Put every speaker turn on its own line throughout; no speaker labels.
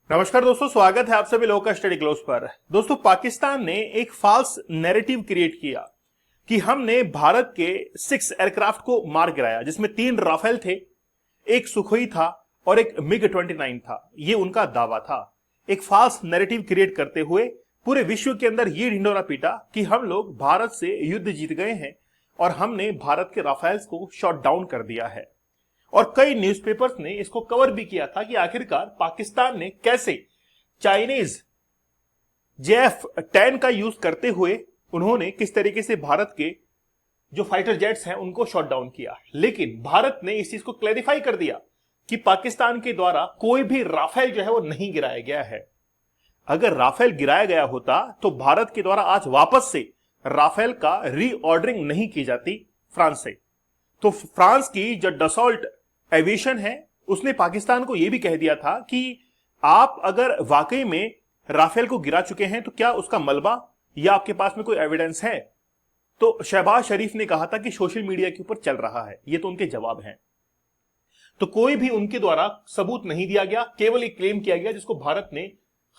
नमस्कार दोस्तों, स्वागत है आप सभी लोगों का स्टडी क्लोज पर। दोस्तों, पाकिस्तान ने एक फॉल्स नैरेटिव क्रिएट किया कि हमने भारत के 6 एयरक्राफ्ट को मार गिराया, जिसमें 3 राफेल थे, एक सुखोई था और एक मिग 29 था। ये उनका दावा था। एक फॉल्स नैरेटिव क्रिएट करते हुए पूरे विश्व के अंदर ये ढिंढोरा पीटा कि हम लोग भारत से युद्ध जीत गए हैं और हमने भारत के राफेल्स को शॉट डाउन कर दिया है। और कई न्यूज़पेपर्स ने इसको कवर भी किया था कि आखिरकार पाकिस्तान ने कैसे चाइनीज JF-10 का यूज करते हुए उन्होंने किस तरीके से भारत के जो फाइटर जेट्स हैं उनको शॉट डाउन किया। लेकिन भारत ने इस चीज को क्लैरिफाई कर दिया कि पाकिस्तान के द्वारा कोई भी राफेल जो है वो नहीं गिराया गया है। अगर राफेल गिराया गया होता तो भारत के द्वारा आज वापस से राफेल का रीऑर्डरिंग नहीं की जाती फ्रांस से। तो फ्रांस की जो डसॉल्ट एविएशन है उसने पाकिस्तान को यह भी कह दिया था कि आप अगर वाकई में राफेल को गिरा चुके हैं तो क्या उसका मलबा या आपके पास में कोई एविडेंस है। तो शहबाज शरीफ ने कहा था कि सोशल मीडिया के ऊपर चल रहा है। ये तो उनके जवाब हैं। तो कोई भी उनके द्वारा सबूत नहीं दिया गया, केवल एक क्लेम किया गया जिसको भारत ने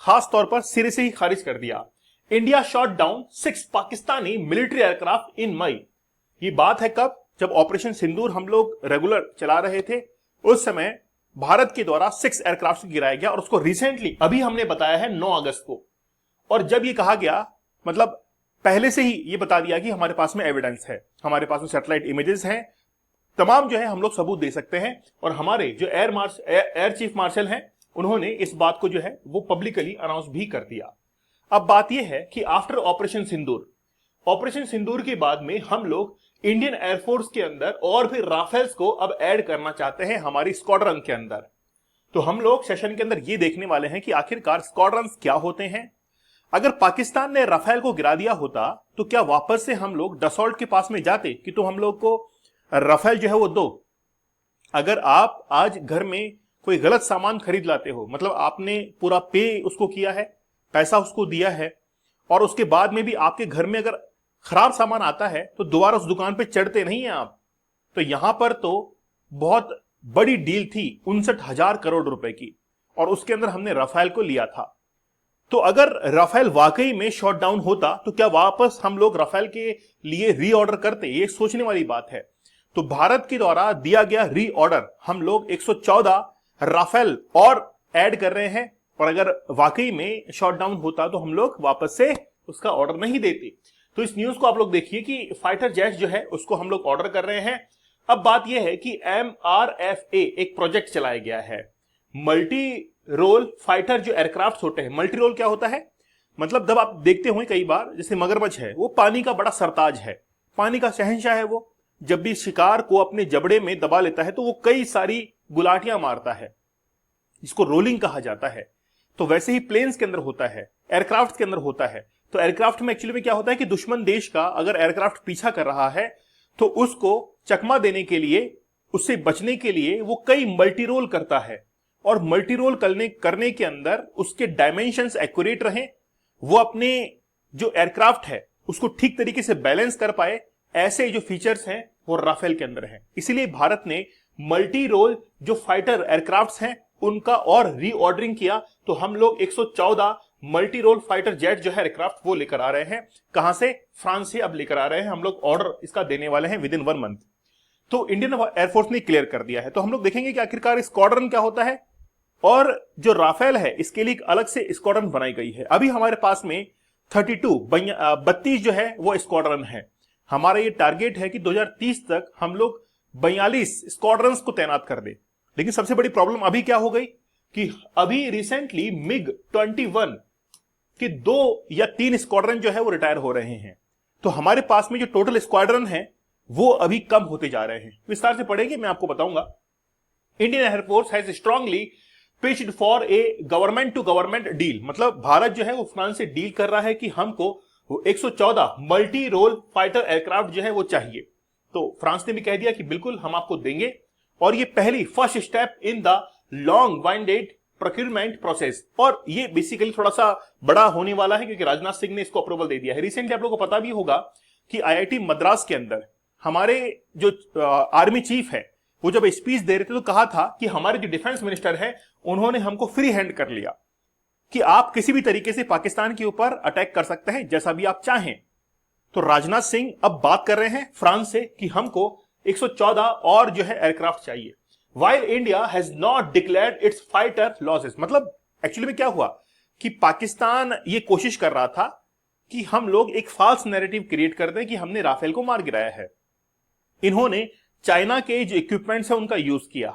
खास तौर पर सिरे से ही खारिज कर दिया। India shot down 6 Pakistani military aircraft in मई। ये बात है कब? जब ऑपरेशन सिंदूर हम लोग रेगुलर चला रहे थे, उस समय भारत के द्वारा 6 एयरक्राफ्ट गिराया गया और उसको रिसेंटली अभी हमने बताया है 9 अगस्त को। और जब ये कहा गया, मतलब पहले से ही ये बता दिया कि हमारे पास में एविडेंस है, हमारे पास में सैटेलाइट इमेजेस हैं, तमाम जो है हम लोग सबूत दे सकते हैं। और हमारे जो एयर चीफ मार्शल हैं उन्होंने इस बात को जो है वो पब्लिकली अनाउंस भी कर दिया। अब बात यह है कि आफ्टर ऑपरेशन सिंदूर के बाद में हम लोग इंडियन एयरफोर्स के अंदर और भी राफेल्स को अब ऐड करना चाहते हैं हमारी स्क्वाड्रन के अंदर। तो हम लोग सेशन के अंदर ये देखने वाले हैं कि आखिरकार स्क्वाड्रन्स क्या होते हैं। अगर पाकिस्तान ने राफेल को गिरा दिया होता तो क्या वापस से हम लोग डसॉल्ट के पास में जाते कि तो हम लोग को राफेल जो है वो दो। अगर आप आज घर में कोई गलत सामान खरीद लाते हो, मतलब आपने पूरा पे उसको किया है, पैसा उसको दिया है, और उसके बाद में भी आपके घर में अगर खराब सामान आता है तो दोबारा उस दुकान पे चढ़ते नहीं हैं आप। तो यहां पर तो बहुत बड़ी डील थी 59,000 करोड़ रुपए की, और उसके अंदर हमने राफेल को लिया था। तो अगर राफेल वाकई में शॉट डाउन होता तो क्या वापस हम लोग राफेल के लिए रीऑर्डर करते? ये सोचने वाली बात है। तो भारत के द्वारा दिया गया रीऑर्डर हम लोग 114 राफेल और ऐड कर रहे हैं, और अगर वाकई में शॉट डाउन होता तो हम लोग वापस से उसका ऑर्डर नहीं देते। तो इस न्यूज को आप लोग देखिए कि फाइटर जेट्स जो है उसको हम लोग ऑर्डर कर रहे हैं। अब बात यह है कि MRFA एक प्रोजेक्ट चलाया गया है, मल्टी रोल फाइटर जो एयरक्राफ्ट होते हैं। मल्टी रोल क्या होता है? मतलब जब आप देखते हो कई बार, जैसे मगरमच्छ है, वो पानी का बड़ा सरताज है, पानी का शहंशाह है। वो जब भी शिकार को अपने जबड़े में दबा लेता है तो वो कई सारी गुलाटियां मारता है, जिसको रोलिंग कहा जाता है। तो वैसे ही प्लेन्स के अंदर होता है, एयरक्राफ्ट के अंदर होता है। तो एयरक्राफ्ट में एक्चुअली में क्या होता है कि दुश्मन देश का अगर एयरक्राफ्ट पीछा कर रहा है तो उसको चकमा देने के लिए, उससे बचने के लिए वो कई मल्टी रोल करता है। और मल्टी रोल करने के अंदर उसके डायमेंशंस एक्यूरेट रहें, वो अपने जो एयरक्राफ्ट है उसको ठीक तरीके से बैलेंस कर पाए, ऐसे जो फीचर्स हैं वो राफेल के अंदर हैं। इसीलिए भारत ने मल्टी रोल जो फाइटर एयरक्राफ्ट्स हैं उनका और रीऑर्डरिंग किया। तो हम लोग 114 मल्टी रोल फाइटर जेट जो है एयरक्राफ्ट वो लेकर आ रहे हैं। कहां से? फ्रांस से अब लेकर आ रहे हैं। हम लोग ऑर्डर इसका देने वाले हैं विद इन 1 मंथ। तो इंडियन एयरफोर्स ने क्लियर कर दिया है। तो हम लोग देखेंगे कि आखिरकार स्क्वाड्रन क्या होता है, और जो राफेल है इसके लिए अलग से स्क्वाड्रन बनाई गई है। अभी हमारे पास में 32 जो है वो स्क्वाड्रन है। हमारा ये टारगेट है कि 2030 तक हम लोग 42 स्क्वाड्रन्स को तैनात कर दे। लेकिन सबसे बड़ी प्रॉब्लम अभी क्या हो गई कि अभी रिसेंटली मिग 21 कि 2 या 3 स्क्वाड्रन जो है वो रिटायर हो रहे हैं। तो हमारे पास में जो टोटल स्क्वाड्रन है वो अभी कम होते जा रहे हैं। विस्तार से पढ़ेंगे, मैं आपको बताऊंगा। Indian air force has strongly pitched for a government to government deal. मतलब भारत जो है वो फ्रांस से डील कर रहा है कि हमको 114 मल्टी रोल फाइटर एयरक्राफ्ट जो है वो चाहिए। तो फ्रांस ने भी कह दिया कि बिल्कुल हम आपको देंगे, और ये पहली first step in the long winded procurement process. और ये बेसिकली थोड़ा सा बड़ा होने वाला है क्योंकि राजनाथ सिंह ने इसको अप्रूवल दे दिया है। रिसेंटली आप लोगों को पता भी होगा कि IIT मद्रास के अंदर हमारे जो आर्मी चीफ है वो जब स्पीच दे रहे थे तो कहा था कि हमारे जो डिफेंस मिनिस्टर है उन्होंने हमको फ्री हैंड कर लिया। कि आप किसी भी तरीके से पाकिस्तान के ऊपर अटैक कर सकते हैं जैसा भी आप चाहें। तो राजनाथ सिंह अब बात कर रहे हैं फ्रांस से कि हमको 114 और जो है एयरक्राफ्ट चाहिए, while India has not declared it's fighter losses. मतलब एक्चुअली में क्या हुआ कि पाकिस्तान ये कोशिश कर रहा था कि हम लोग एक फाल्स नैरेटिव क्रिएट कर दें कि हमने राफेल को मार गिराया है। इन्होंने चाइना के जो इक्विपमेंट्स है उनका यूज किया।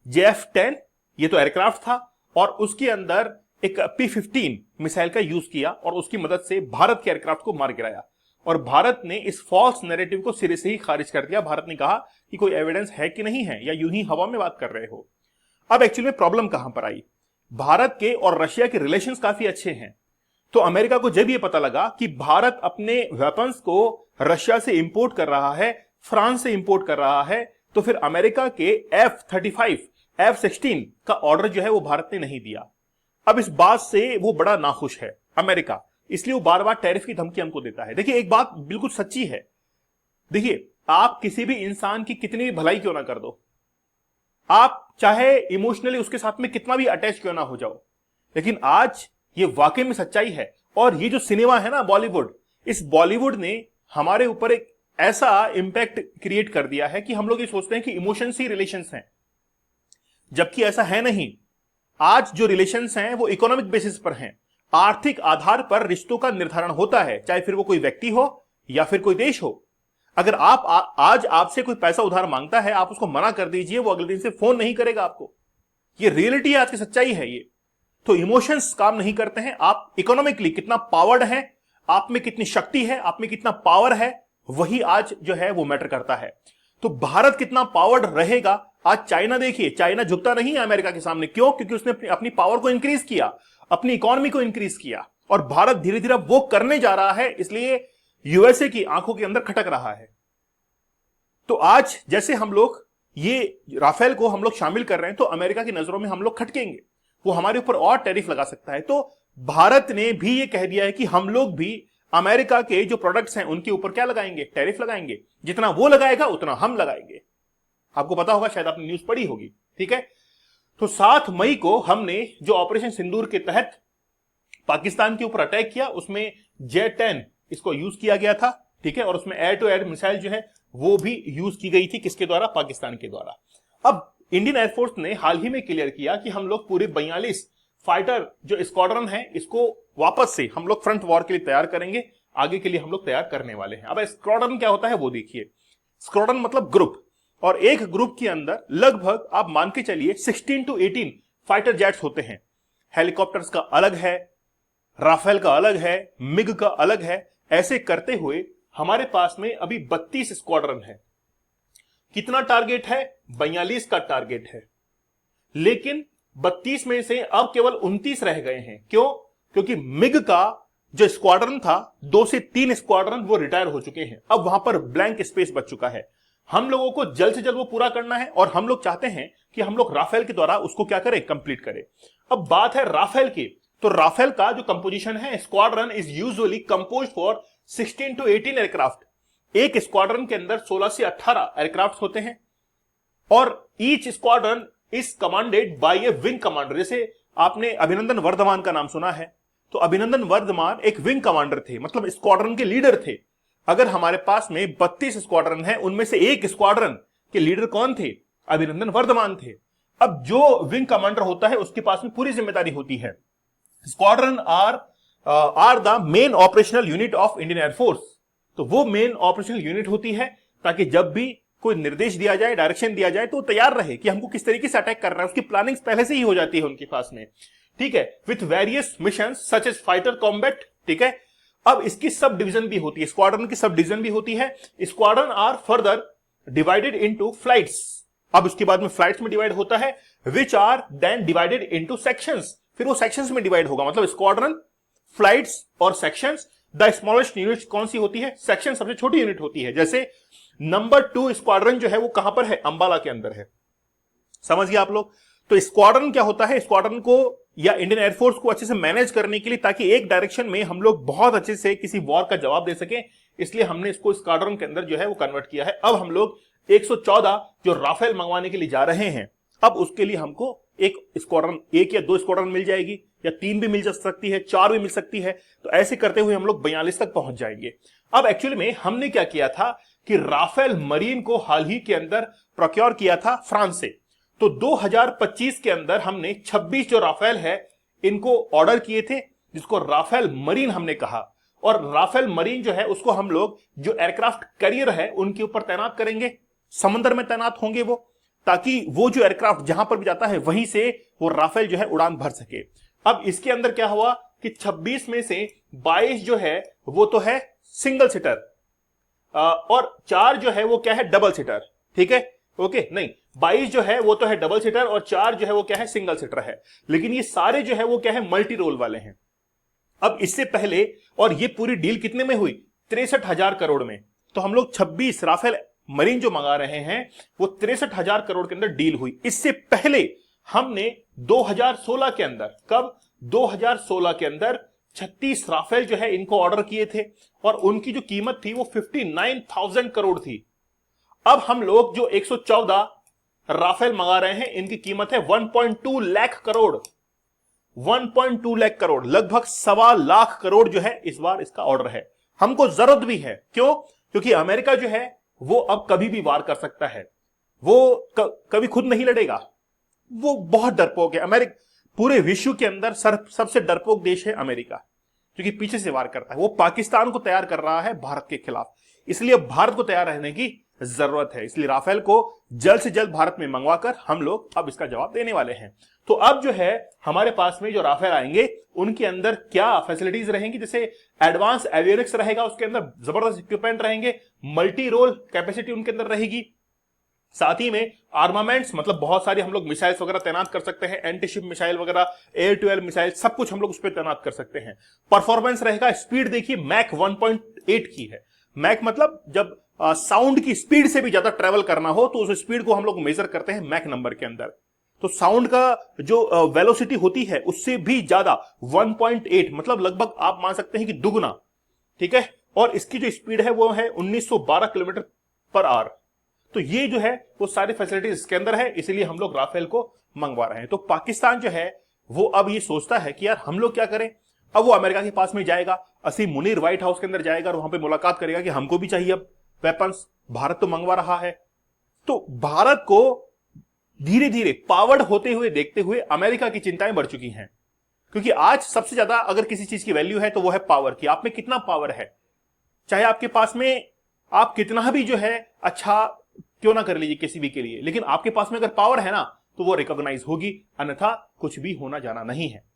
JF-10 ये तो एयरक्राफ्ट था और उसके अंदर एक P-15 मिसाइल का यूज किया और उसकी मदद से भारत के एयरक्राफ्ट को मार गिराया। और भारत ने इस फॉल्स नैरेटिव को सिरे से ही खारिज कर दिया। भारत ने कहा कि कोई एविडेंस है कि नहीं है, या यूं ही हवा में बात कर रहे हो। अब एक्चुअली में प्रॉब्लम कहां पर आई, भारत के और रशिया के रिलेशंस काफी अच्छे हैं। तो अमेरिका को जब यह पता लगा कि भारत अपने वेपन्स को रशिया से इंपोर्ट कर रहा है, फ्रांस से इंपोर्ट कर रहा है, तो फिर अमेरिका के F-35, F-16 का ऑर्डर जो है वो भारत ने नहीं दिया। अब इस बात से वो बड़ा नाखुश है अमेरिका, इसलिए वो बार बार टैरिफ की धमकी हमको देता है। देखिए एक बात बिल्कुल सच्ची है, देखिए आप किसी भी इंसान की कितनी भी भलाई क्यों ना कर दो, आप चाहे इमोशनली उसके साथ में कितना भी अटैच क्यों ना हो जाओ, लेकिन आज ये वाकई में सच्चाई है। और ये जो सिनेमा है ना बॉलीवुड, इस बॉलीवुड ने हमारे ऊपर एक ऐसा इंपैक्ट क्रिएट कर दिया है कि हम लोग ये सोचते हैं कि इमोशंस ही रिलेशंस हैं, जबकि ऐसा है नहीं। आज जो रिलेशंस हैं वो इकोनॉमिक बेसिस पर हैं, आर्थिक आधार पर रिश्तों का निर्धारण होता है, चाहे फिर वो कोई व्यक्ति हो या फिर कोई देश हो। अगर आप आज आपसे कोई पैसा उधार मांगता है, आप उसको मना कर दीजिए, वो अगले दिन से फोन नहीं करेगा आपको। ये रियलिटी है, आज की सच्चाई है ये। तो इमोशंस काम नहीं करते हैं, आप इकोनॉमिकली कितना पावर्ड है, आप में कितनी शक्ति है, आप में कितना पावर है, वही आज जो है वो मैटर करता है। तो भारत कितना पावर्ड रहेगा, आज चाइना देखिए, चाइना झुकता नहीं है अमेरिका के सामने। क्यों? क्योंकि उसने अपनी पावर को इंक्रीज किया, अपनी इकोनॉमी को इंक्रीज किया, और भारत धीरे धीरे वो करने जा रहा है, इसलिए यूएसए की आंखों के अंदर खटक रहा है। तो आज जैसे हम लोग ये राफेल को हम लोग शामिल कर रहे हैं, तो अमेरिका की नजरों में हम लोग खटकेंगे, वो हमारे ऊपर और टैरिफ लगा सकता है। तो भारत ने भी ये कह दिया है कि हम लोग भी अमेरिका के जो प्रोडक्ट्स हैं उनके ऊपर क्या लगाएंगे, टैरिफ लगाएंगे। जितना वो लगाएगा उतना हम लगाएंगे। आपको पता होगा, शायद आपने न्यूज पढ़ी होगी, ठीक है। तो 7 मई को हमने जो ऑपरेशन सिंदूर के तहत पाकिस्तान के ऊपर अटैक किया, उसमें J-10 इसको यूज किया गया था, ठीक है। और उसमें एयर टू एयर मिसाइल जो है वो भी यूज की गई थी, किसके द्वारा, पाकिस्तान के द्वारा। अब इंडियन एयरफोर्स ने हाल ही में क्लियर किया कि हम लोग पूरे 42 फाइटर जो स्क्वाड्रन है इसको वापस से हम लोग फ्रंट वॉर के लिए तैयार करेंगे, आगे के लिए हम लोग तैयार करने वाले हैं। अब स्क्वाड्रन क्या होता है वो देखिए। स्क्वाड्रन मतलब ग्रुप, और एक ग्रुप के अंदर लगभग आप मान के चलिए 16 to 18 फाइटर जेट्स होते हैं। हेलीकॉप्टर्स का अलग है, राफेल का अलग है, मिग का अलग है। ऐसे करते हुए हमारे पास में अभी 32 स्क्वाड्रन है। कितना टारगेट है? 42 का टारगेट है, लेकिन 32 में से अब केवल 29 रह गए हैं। क्यों? क्योंकि मिग का जो स्क्वाड्रन था, 2 से 3 स्क्वाड्रन वो रिटायर हो चुके हैं। अब वहां पर ब्लैंक स्पेस बच चुका है। हम लोगों को जल्द से जल्द वो पूरा करना है, और हम लोग चाहते हैं कि हम लोग राफेल के द्वारा उसको क्या करें, कंप्लीट करें। अब बात है राफेल की, तो राफेल का जो कंपोजिशन है, squadron is usually compose for 16 to 18 aircraft. एक स्क्वाड्रन के अंदर 16 से 18 एयरक्राफ्ट होते हैं, और each squadron is commanded by a wing commander. जैसे आपने अभिनंदन वर्धमान का नाम सुना है, तो अभिनंदन वर्धमान एक विंग कमांडर थे, मतलब स्क्वाड्रन के लीडर थे। अगर हमारे पास में 32 स्क्वाड्रन है, उनमें से एक स्क्वाड्रन के लीडर कौन थे? अभिनंदन वर्धमान थे। अब जो विंग कमांडर होता है उसके पास में पूरी जिम्मेदारी होती है। Squadron are the main operational unit of Indian air force. तो वो मेन ऑपरेशनल यूनिट होती है, ताकि जब भी कोई निर्देश दिया जाए, डायरेक्शन दिया जाए, तो तैयार रहे कि हमको किस तरीके से अटैक करना है। उसकी प्लानिंग पहले से ही हो जाती है उनके पास में, ठीक है, with various mission such as fighter combat, ठीक है। अब इसकी सब डिवीजन भी होती है, स्क्वाड्रन की सब डिवीजन भी होती है। Squadron are further divided into flights. अब उसके बाद में फ्लाइट्स में डिवाइड होता है, which are then divided into sections. फिर वो सेक्शंस में डिवाइड होगा, मतलब स्क्वाड्रन, फ्लाइट्स और सेक्शंस। द स्मॉलेस्ट यूनिट कौन सी होती है? सेक्शन सबसे छोटी यूनिट होती है। जैसे नंबर 2 स्क्वाड्रन जो है वो कहां पर है? अंबाला के अंदर है। समझ गए आप लोग? तो स्क्वाड्रन क्या होता है? स्क्वाड्रन को या इंडियन एयरफोर्स को अच्छे से मैनेज करने के लिए, ताकि एक डायरेक्शन में हम लोग बहुत अच्छे से किसी वॉर का जवाब दे सके, इसलिए हमने इसको स्क्वाड्रन के अंदर जो है वो कन्वर्ट किया है। अब हम लोग 114 जो राफेल मंगवाने के लिए जा रहे हैं, अब उसके लिए हमको एक स्क्वाड्रन, एक या दो स्क्वाड्रन मिल जाएगी, या 3 भी मिल जा सकती है, 4 भी मिल सकती है। तो ऐसे करते हुए हम लोग 42 तक पहुंच जाएंगे। अब एक्चुअली में हमने क्या किया था कि राफेल मरीन को हाल ही के अंदर प्रोक्योर किया था फ्रांस से। तो 2025 के अंदर हमने 26 जो राफेल है इनको ऑर्डर किए थे, जिसको राफेल मरीन हमने कहा। और राफेल मरीन जो है उसको हम लोग जो एयरक्राफ्ट कैरियर है उनके ऊपर तैनात करेंगे, समंदर में तैनात होंगे वो, ताकि वो जो एयरक्राफ्ट जहां पर भी जाता है वहीं से वो राफेल जो है उड़ान भर सके। अब इसके अंदर क्या हुआ कि 26 में से 22 जो है वो तो है सिंगल सीटर, और 4 जो है वो क्या है, डबल सीटर। ठीक है, ओके, नहीं 22 जो है वो तो है डबल सीटर और 4 जो है वो क्या है, सिंगल सीटर है। लेकिन ये सारे जो है वो क्या है, मल्टी रोल वाले हैं। अब इससे पहले, और ये पूरी डील कितने में हुई, 63,000 करोड़ में। तो हम लोग 26 राफेल मरीन जो मंगा रहे हैं वो 63,000 करोड़ के अंदर डील हुई। इससे पहले हमने 2016 के अंदर, कब, 2016 के अंदर 36 राफेल जो है इनको ऑर्डर किए थे, और उनकी जो कीमत थी वो 59,000 करोड़ थी। अब हम लोग जो 114 राफेल मंगा रहे हैं इनकी कीमत है 1.2 लाख करोड़, 1.2 लाख करोड़, लगभग 1.25 लाख करोड़ जो है इस बार इसका ऑर्डर है। हमको जरूरत भी है, क्यों, क्योंकि अमेरिका जो है वो अब कभी भी वार कर सकता है। वो कभी खुद नहीं लड़ेगा, वो बहुत डरपोक है। अमेरिका पूरे विश्व के अंदर सबसे डरपोक देश है अमेरिका, क्योंकि पीछे से वार करता है। वो पाकिस्तान को तैयार कर रहा है भारत के खिलाफ, इसलिए भारत को तैयार रहने की जरूरत है। इसलिए राफेल को जल्द से जल्द भारत में मंगवाकर हम लोग अब इसका जवाब देने वाले हैं। तो अब जो है हमारे पास में जो राफेल आएंगे उनके अंदर क्या फैसिलिटीज रहेंगी, जैसे एडवांस एवियोनिक्स रहेगा, उसके अंदर जबरदस्त इक्विपमेंट रहेंगे, मल्टी रोल कैपेसिटी उनके अंदर रहेगी, साथ ही में आर्मामेंट्स, मतलब बहुत सारी हम लोग मिसाइल्स वगैरह तैनात कर सकते हैं, एंटी शिप मिसाइल वगैरह, एयर टू एयर मिसाइल, सब कुछ हम लोग उस पर तैनात कर सकते हैं। परफॉर्मेंस रहेगा, स्पीड देखिए मैक 1.8 की है। मैक मतलब जब साउंड की स्पीड से भी ज्यादा ट्रेवल करना हो तो उस स्पीड को हम लोग मेजर करते हैं मैक नंबर के अंदर। तो साउंड का जो वेलोसिटी होती है उससे भी ज्यादा 1.8, मतलब लगभग आप मान सकते हैं कि दुगना। ठीक है, और इसकी जो स्पीड है वो है 1912 किलोमीटर पर आवर। तो ये जो है वो सारी फैसिलिटीज इसके अंदर है, इसीलिए हम लोग राफेल को मंगवा रहे हैं। तो पाकिस्तान जो है वो अब ये सोचता है कि यार हम लोग क्या करें। अब वो अमेरिका के पास में जाएगा, असीम मुनीर व्हाइट हाउस के अंदर जाएगा और वहां पे मुलाकात करेगा कि हमको भी चाहिए अब वेपन्स, भारत तो मंगवा रहा है। तो भारत को धीरे धीरे पावर्ड होते हुए देखते हुए अमेरिका की चिंताएं बढ़ चुकी हैं, क्योंकि आज सबसे ज्यादा अगर किसी चीज की वैल्यू है तो वो है पावर की। आप में कितना पावर है, चाहे आपके पास में आप कितना भी जो है अच्छा क्यों ना कर लीजिए किसी भी के लिए, लेकिन आपके पास में अगर पावर है ना तो वो रिकॉग्नाइज होगी, अन्यथा कुछ भी होना जाना नहीं है।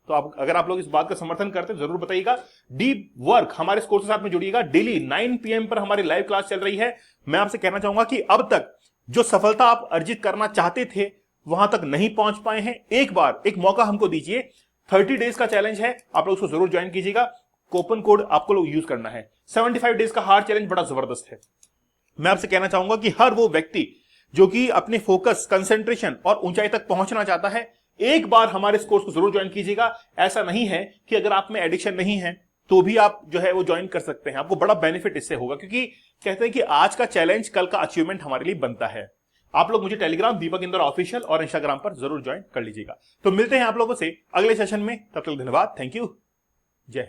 तो आप अगर आप लोग इस बात का समर्थन करते हैं जरूर बताइएगा। डीप वर्क हमारे इस कोर्स के साथ में जुड़िएगा। डेली 9 PM पर हमारी लाइव क्लास चल रही है। मैं आपसे कहना चाहूंगा कि अब तक जो सफलता आप अर्जित करना चाहते थे वहां तक नहीं पहुंच पाए हैं, एक बार एक मौका हमको दीजिए। 30 डेज का चैलेंज है, आप लोग उसको जरूर ज्वाइन कीजिएगा। कूपन कोड आपको लोग यूज करना है। 75 डेज का हार्ड चैलेंज बड़ा जबरदस्त है। मैं आपसे कहना चाहूंगा कि हर वो व्यक्ति जो कि अपने फोकस, कंसंट्रेशन और ऊंचाई तक पहुंचना चाहता है, एक बार हमारे इस कोर्स को जरूर ज्वाइन कीजिएगा। ऐसा नहीं है कि अगर आप में एडिक्शन नहीं है तो भी आप जो है वो ज्वाइन कर सकते हैं, आपको बड़ा बेनिफिट इससे होगा, क्योंकि कहते हैं कि आज का चैलेंज कल का अचीवमेंट हमारे लिए बनता है। आप लोग मुझे टेलीग्राम दीपक इंदौर ऑफिशियल और इंस्टाग्राम पर जरूर ज्वाइन कर लीजिएगा। तो मिलते हैं आप लोगों से अगले सेशन में, तब तक धन्यवाद, थैंक यू, जय हिंद।